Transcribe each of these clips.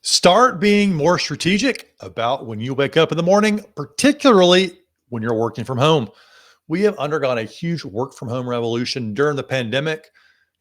Start being more strategic about when you wake up in the morning, particularly when you're working from home. We have undergone a huge work from home revolution during the pandemic.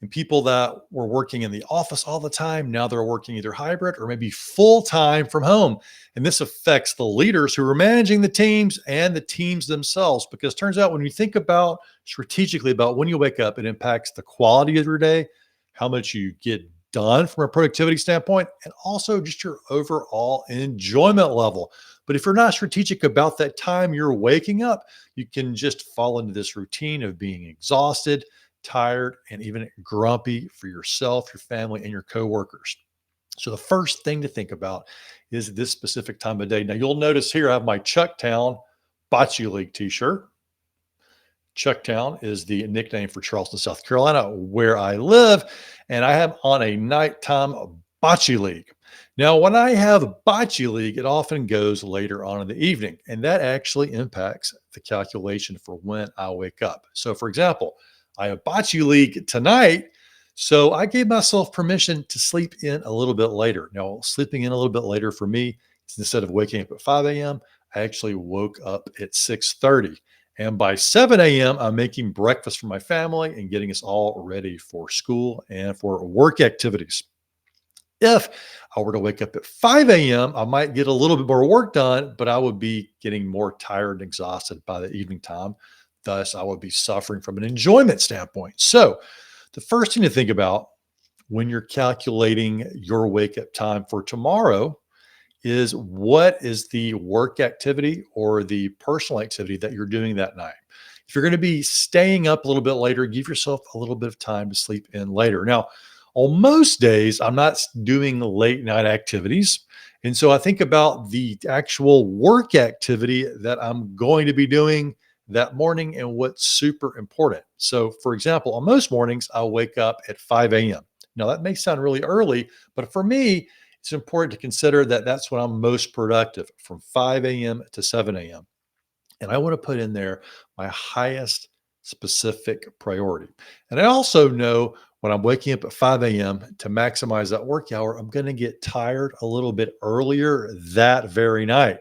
And people that were working in the office all the time, now they're working either hybrid or maybe full time from home. And this affects the leaders who are managing the teams and the teams themselves. Because it turns out when you think about strategically about when you wake up, it impacts the quality of your day, how much you get done from a productivity standpoint, and also just your overall enjoyment level. But if you're not strategic about that time you're waking up, you can just fall into this routine of being exhausted, tired, and even grumpy for yourself, your family, and your coworkers. So the first thing to think about is this specific time of day. Now you'll notice here I have my Chucktown Bocce League t-shirt. Chucktown is the nickname for Charleston, South Carolina, where I live, and I have on a nighttime bocce league. Now, when I have bocce league, it often goes later on in the evening, and that actually impacts the calculation for when I wake up. So, for example, I have bocce league tonight, so I gave myself permission to sleep in a little bit later. Now, sleeping in a little bit later for me is instead of waking up at 5 a.m., I actually woke up at 6:30. And by 7 a.m., I'm making breakfast for my family and getting us all ready for school and for work activities. If I were to wake up at 5 a.m., I might get a little bit more work done, but I would be getting more tired and exhausted by the evening time. Thus, I would be suffering from an enjoyment standpoint. So, the first thing to think about when you're calculating your wake up time for tomorrow is what is the work activity or the personal activity that you're doing that night. If you're going to be staying up a little bit later, give yourself a little bit of time to sleep in later. Now, on most days, I'm not doing late night activities. And so I think about the actual work activity that I'm going to be doing that morning and what's super important. So, for example, on most mornings, I'll wake up at 5 a.m. Now, that may sound really early, but for me, it's important to consider that that's when I'm most productive from 5 a.m. to 7 a.m. And I want to put in there my highest specific priority. And I also know when I'm waking up at 5 a.m. to maximize that work hour, I'm going to get tired a little bit earlier that very night.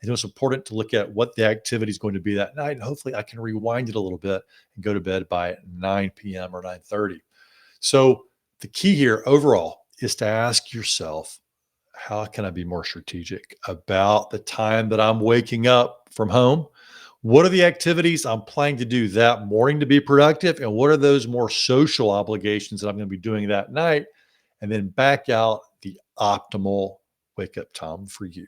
And it's important to look at what the activity is going to be that night. And hopefully I can rewind it a little bit and go to bed by 9 p.m. or 9:30. So the key here overall is to ask yourself, how can I be more strategic about the time that I'm waking up from home? What are the activities I'm planning to do that morning to be productive? And what are those more social obligations that I'm going to be doing that night? And then back out the optimal wake up time for you.